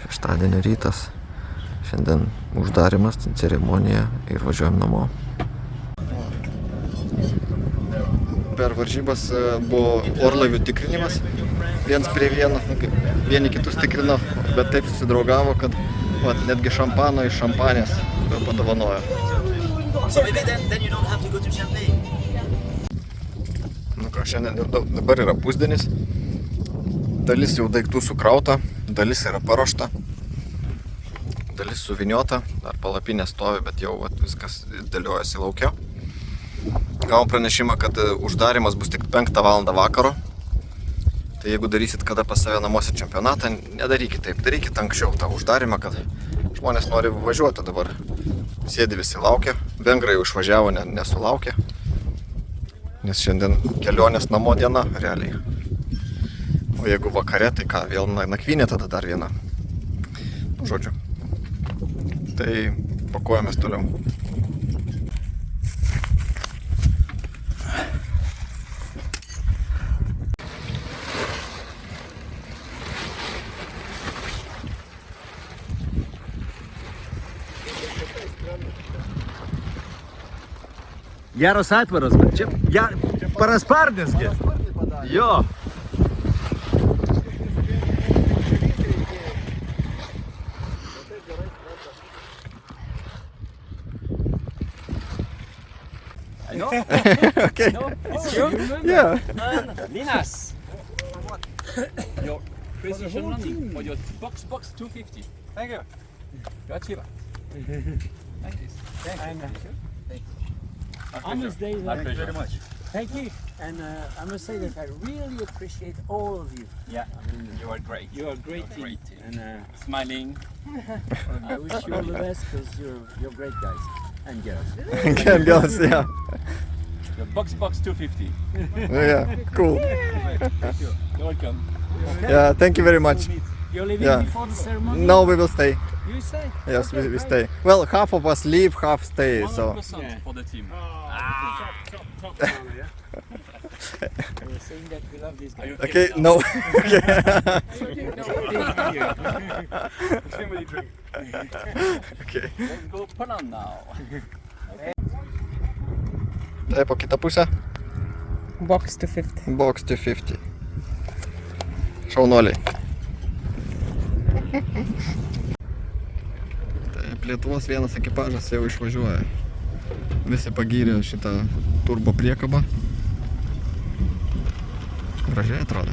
Šeštadienio rytas. Šiandien uždarimas, ceremonija ir važiuojam namo. Per varžybas buvo orlaivių tikrinimas. Viens prie vieno, vieni kitus tikrino, bet taip susidraugavo, kad netgi šampano iš šampanės padovanojo. Nu ką, šiandien dabar yra pusdienis. Dalis jau daiktų sukrauta, dalis yra paruošta, dalis suviniota, dar palapinė stovi, bet jau viskas dėliojasi laukia. Gavom pranešimą, kad uždarimas bus tik 5 valandą vakaro. Tai jeigu darysit kada pas save namuose čempionatą, nedarykit taip, darykit anksčiau tą uždarimą, kad žmonės nori važiuoti dabar. Sėdi visi laukia, vengrai išvažiavo, nesulaukė, nes šiandien kelionės namo diena realiai. O jeigu vakare, tai ką, vėl nakvynė tada dar viena. Žodžiu. Tai pakuojamės toliau. Geros atvaros, bet čia parasparnis gi. Jo. No? Okay. No? It's you? Yeah. Linus! Your precision running for your box 250. Thank you. Your achiever. Like this. Thank you. I must say that. Thank you very much. Thank you. And I must say that I really appreciate all of you. Yeah, you are great. You are a great team. Great team. And Smiling. I wish you all the best because you're great guys. And girls. Can girls, yeah. Your box 250. Yeah, cool. Thank you. You're welcome. Yeah, thank you very much. You're leaving Yeah. before the ceremony? No, we will stay. You say? Yes, we stay. Well, half of us leave, half stay, 100% so. for the team. We're saying that we love these Are you guys. Okay, no. Okay. Family drink. Okay. Let's go Poland now. Tai po kitą pusę. Box 250. Box 250. Šaunuoliai. Taip, Lietuvos vienas ekipažas jau išvažiuoja. Visi pagyrė šitą turbo priekabą. Gražiai atrodo.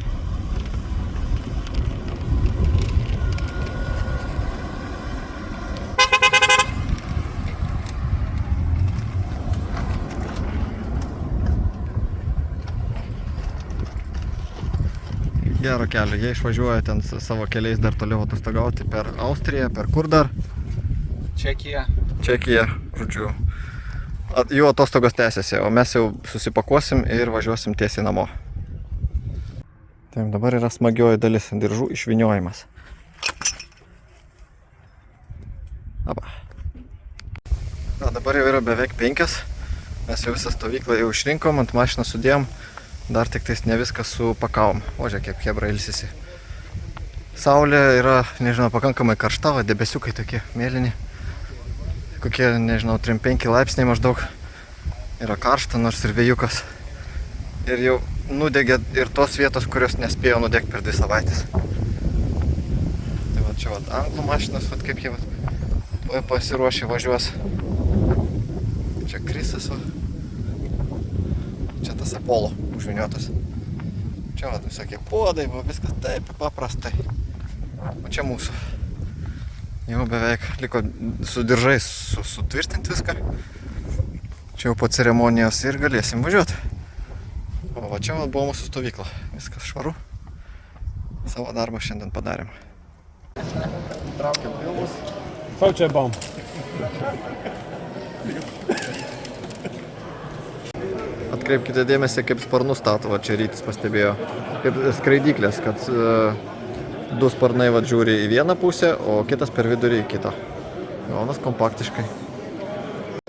Gero kelio, jie išvažiuoja ten savo keliais dar toliau atostogauti per Austriją, per kur dar? Čekija. Čekija, žodžiu. Jų atostogos tęsiasi, o mes jau susipakuosim ir važiuosim tiesiai namo. Taip, dabar yra smagioji dalis, diržų išvyniojimas. Aba. Na, dabar jau yra beveik 5. Mes jau visą stovyklą jau išrinkom, ant mašiną sudėjom. Dar tik tais ne viską supakavom. O žiūrėk, kaip chebra ilsisi. Saulė yra, nežinau, pakankamai karšta, va, debesiukai tokie mėlyni. Kokie, nežinau, 3-5 laipsniai maždaug. Yra karšta, nors ir vėjukas. Ir jau nudegė ir tos vietos, kurios nespėjo nudegti per 2 savaitės. Tai va, čia va, anglų mašinas, va, kaip jie va, pasiruošė važiuos. Čia Krisas, va. Čia tas Apollo užviniotas. Čia va, visokie puodai, va, viskas taip paprastai. O čia mūsų. Jau beveik liko su diržais sutvirtinti viską. Čia jau po ceremonijos ir galėsim važiuoti. O va čia va, buvo mūsų stovykla. Viskas švaru. Savo darbą šiandien padarėm. Traukiam pilvus. Photobomb. Atkreipkite dėmesį, kaip sparnus stato, va čia Rytis pastebėjo. Kaip skraidyklės, kad 2 sparnai va žiūri į vieną pusę, o kitas per vidurį į kitą. Gaunas kompaktiškai.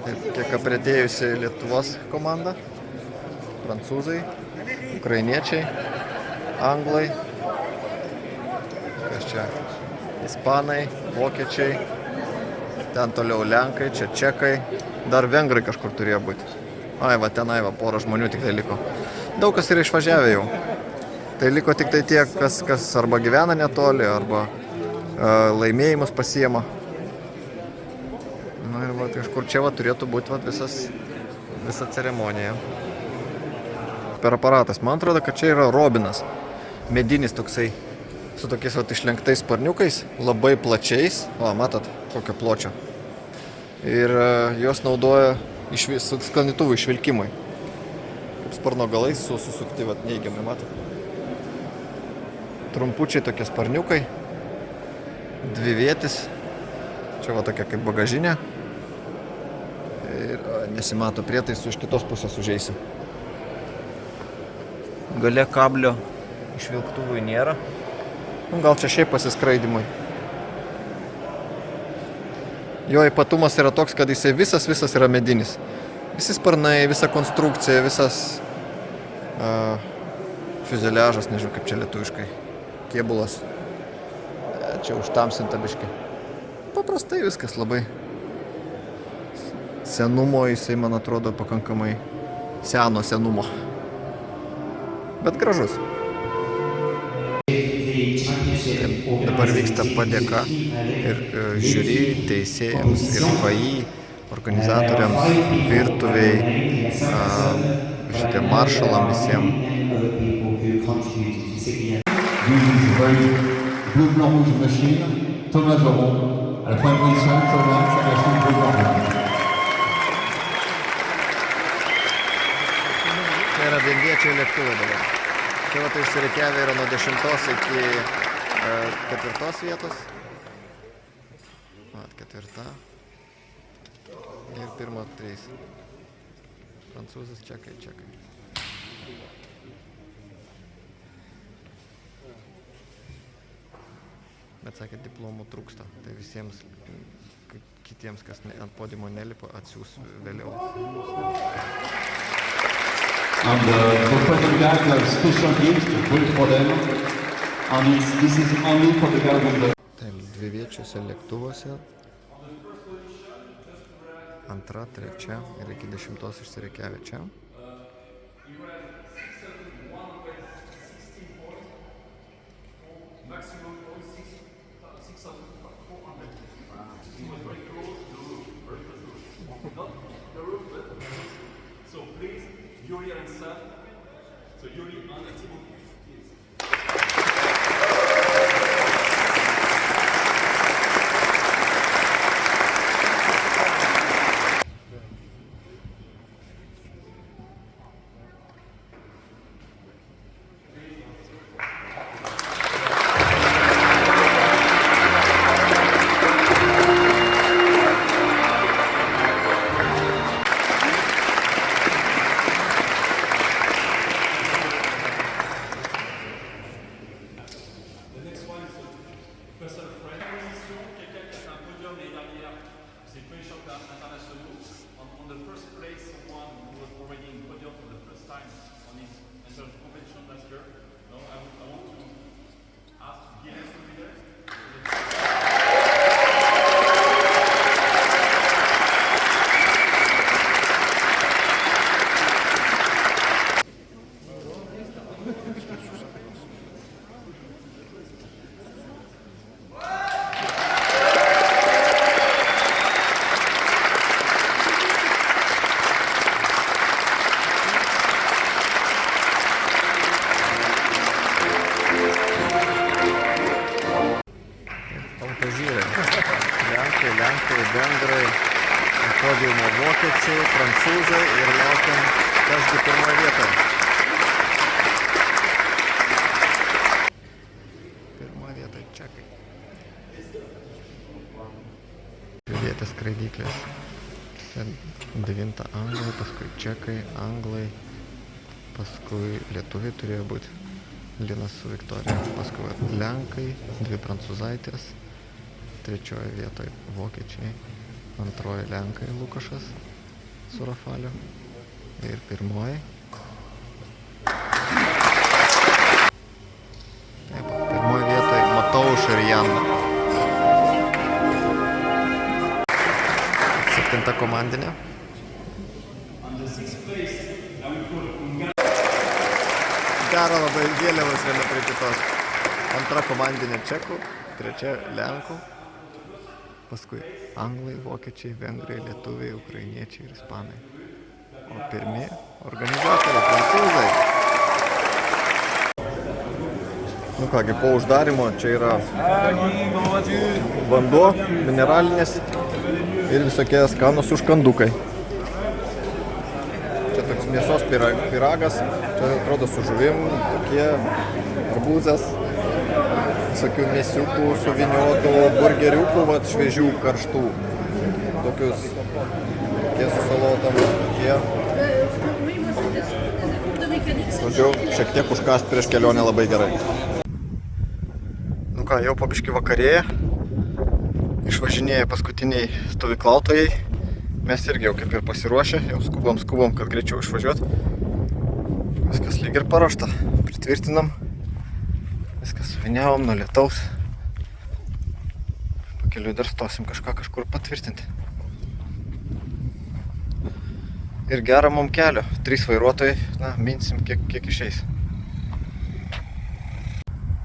Taip, kiek apretėjusi Lietuvos komanda. Prancūzai, ukrainiečiai, anglai. Kas čia? ispanai, vokiečiai, ten toliau lenkai, čia čekai, dar vengrai kažkur turėjo būti. Ai, va, tenai, va, porą žmonių tik tai liko. Daug kas yra išvažiavę jau. Tai liko tik tai tie, kas arba gyvena netoli, arba laimėjimus pasiema. Na ir va, kažkur čia va turėtų būti va, visa ceremonija. Per aparatas. Man atrodo, kad čia yra Robinas. Medinis toksai, su tokiais va, išlenktais sparniukais, labai plačiais. O, matot, kokio pločio. Ir jos naudoja sklandytuvų išvilkimui. Kaip sparno galais susukti, va, neigiamai, matot. Trumpučiai tokie sparniukai. Dvivietis. Čia va tokia kaip bagažinė. Ir nesimato prietaisų, iš kitos pusės užeisim. Gale kablio išvilktuvui nėra. Gal čia šiaip pasiskraidimui. Jo ypatumas yra toks, kad jisai visas yra medinis. Visi sparnai, visa konstrukcija, visas fiuzeliažas, nežinau kaip čia lietuviškai, kėbulas. Čia užtamsinta biškį. Paprastai viskas labai. Senumo jisai, man atrodo, pakankamai senumo. Bet gražus. Dabar vyksta padėka ir žiūri teisėjams ir FAI, organizatoriams, virtuviai, šitie maršalam visiems. Bleu, blanc, rouge, machine, Thomas Joron. À la première position, Thomas, sa machine bleu, blanc, rouge. Tai yra vienviečiai lėktuvai dabar. Tai va, tai išsirikiavę yra nuo 10 iki 4 vietos. Vat 4. Ir 1, 3. Prancūzas, čekai. Bet sakė, diplomų trūksta. Tai visiems kitiems, kas ant podiumo nelipo, atsiūs vėliau. And the president guys have special gift built for them. And this is only for the guy with the... Taip, dviviečiuose lėktuvuose. 2, 3 ir iki 10 išsirikiavę čia. So please, Yuri and Sam. So Yuri and Timothy. Lenkai, vengrai, podiumo vokiečiai, prancūzai ir laukiam, kasgi pirmoje vietoje. Pirmoje vietoje čekai. Vietės skraidyklės. 9 anglai, paskui čekai, anglai, paskui lietuviai turėjo būti. Linas su Viktorija, paskui lenkai, 2 prancūzaitės. 3 vietoje vokiečiai, 2 lenkai Lukašas su Rafaliu ir 1. Taip, 1 vietoje Matauš ir Jan. 7 komandinė. Dera labai vėliavos viena prie kitos. 2 komandinė čekų, 3 lenkų, paskui anglai, vokiečiai, vengrai, lietuviai, ukrainiečiai ir ispanai. O pirmi organizatoriai prancūzai. Nu kągi, po uždarimo čia yra vanduo, mineralinės ir visokie skanūs užkandukai. Čia toks mėsos pyragas, čia atrodo su žuvim, tokie arbūzas, visokių mėsiukų, suviniotų, burgeriukų, vat, šviežių, karštų. Tokius, tokie su salotom, tokie. Žodžiu, šiek tiek užkast prieš kelionę labai gerai. Nu ką, jau po biškį vakarėja. Išvažinėja paskutiniai stovyklautojai. Mes irgi jau kaip ir pasiruošę, jau skubom, kad greičiau išvažiuot. Viskas lyg ir paruošta. Pritvirtinam. Viskas suviniavom nuo lietaus. Pakeliui dar stosim kažkur patvirtinti. Ir gera mum kelio. 3 vairuotojai, na, minsim kiek išeis.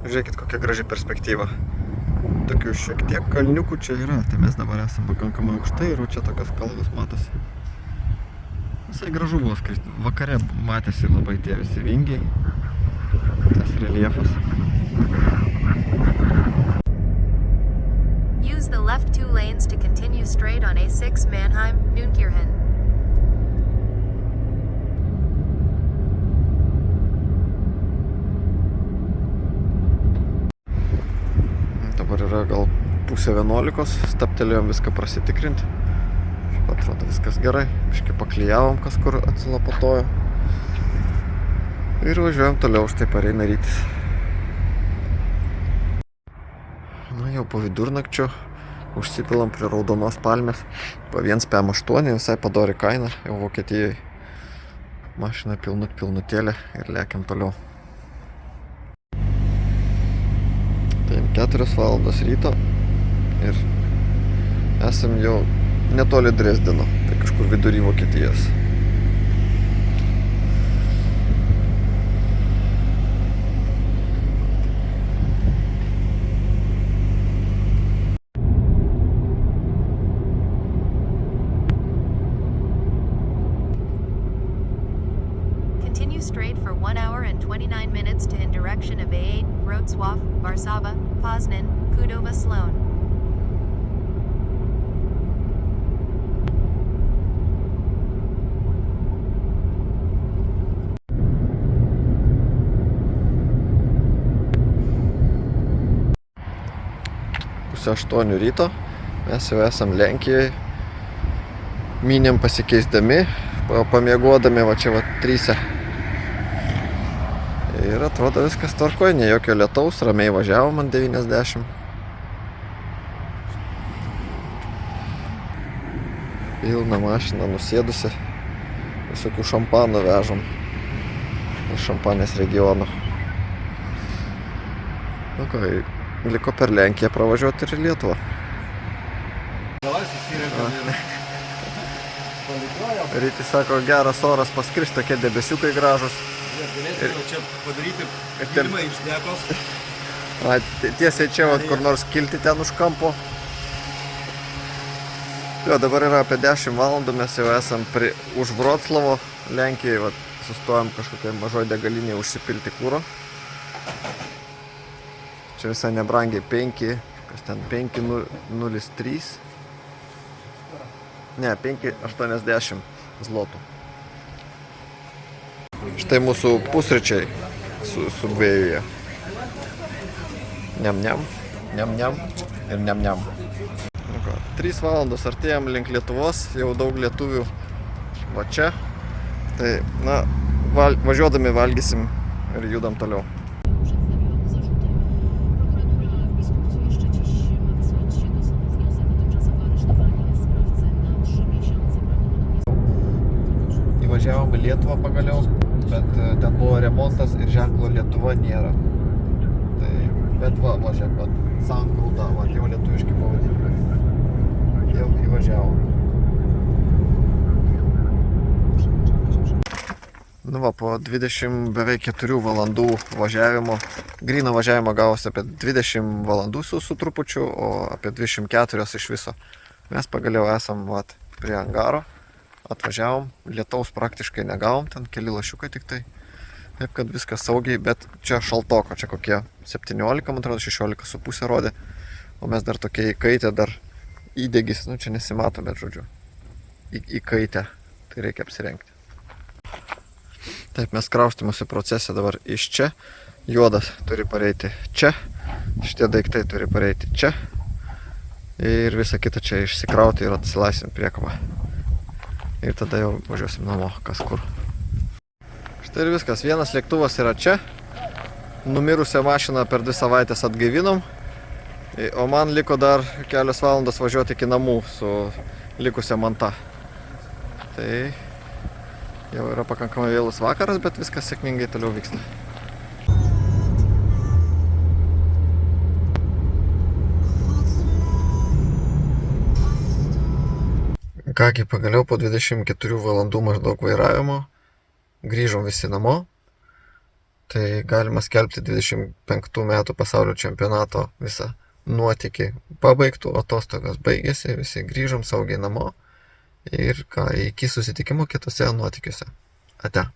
Žiūrėkit, kokia graži perspektyva. Tokių šiek tiek kalniukų čia yra, tai mes dabar esam pakankamai aukštai ir čia tokios kalvos matosi. Visai gražu buvo skristi. Vakare matėsi labai tie visi vingiai, tas reljefas. Use the left 2 lanes to continue straight on A6 Mannheim, Neunkirchen. Dabar yra gal 10:30, staptelėjom viską prasitikrinti. Šiaip atrodo viskas gerai. Biškį paklijavom, kas kur atsilapatojo. Ir važiuojam toliau, štai pareina rytis. Na jau po vidurnakčio užsipilam prie raudonos palmės. Po 1,8, visai padori kaina, jau Vokietijoje. Mašina pilnutėlė ir lekiam toliau. 4 valandos ryto ir esam jau netoli Dresdeno, tai kažkur vidury Vokietijos. Continue straight for 1 hour and 29 minutes to in direction of A8, Wrocław, Warszawa, Poznan, Kudowa, Sloan. Pusę 8 ryto, mes jau esam Lenkijoje. Mynėm pasikeisdami, pamiegodami, va čia va 3. Ir atrodo viskas tvarkoj, ne jokio lietaus, ramiai važiavom ant 90. Pilna mašina nusėdusi, visokių šampanų vežom iš Šampanės regiono. Nu ką, liko per Lenkiją pravažiuoti ir į Lietuvą. Rytis sako, geras oras paskris, tokie debesiukai gražus. Galėtume čia padaryti filmą iš dekos. Tiesiai čia, kur nors kilti ten už kampo. Jo, dabar yra apie 10 valandų, mes jau esam už Vroclavo, Lenkijoje, sustojom kažkokiai mažoj degalinėje užsipilti kūro. Čia visai nebrangiai 5,03. Ne, 5,80 zlotų. Štai mūsų pusryčiai su dviejuje. Niam-niam, niam-niam ir niam-niam. 3 valandos artėjom link Lietuvos, jau daug lietuvių va čia. Tai, na, važiuodami valgysim ir judam toliau. Įvažiavom į Lietuvą pagaliau, bet ten buvo remontas ir ženklo Lietuva nėra. Tai, bet žiūrėk, sangrūda, jau lietuviški pavadinimai. Jau įvažiavom. va, po 20 beveik 4 valandų važiavimo, gryno važiavimo gavosi apie 20 valandų su trupučiu, o apie 24 iš viso. Mes pagaliau esam vat, prie angaro, atvažiavom, lietaus praktiškai negavom, ten keli lašiukai tik tai. Taip, kad viskas saugiai, bet čia šaltoko, čia kokie 17, man atrodo, 16,5 rodė. O mes dar tokie įkaitę, dar įdegis, nu čia nesimato, bet žodžiu, įkaitę, tai reikia apsirengti. Taip, mes kraustymosi procese dabar iš čia. Juodas turi pareiti čia, šitie daiktai turi pareiti čia. Ir visą kitą čia išsikrauti ir atsilaisvinti priekabą. Ir tada jau važiuosim namo, kas kur. Štai ir viskas, vienas lėktuvas yra čia. Numirusią mašiną per 2 savaitės atgaivinom. O man liko dar kelios valandos važiuoti iki namų su likusia manta. Tai jau yra pakankamai vėlus vakaras, bet viskas sėkmingai toliau vyksta. Kągi, pagaliau po 24 valandų maždaug vairavimo grįžom visi namo. Tai galima skelbti 25 metų pasaulio čempionato visą nuotykį pabaigtų, atostogas baigėsi, visi grįžom saugiai namo. Ir ką, iki susitikimo kitose nuotykiuose. Ate.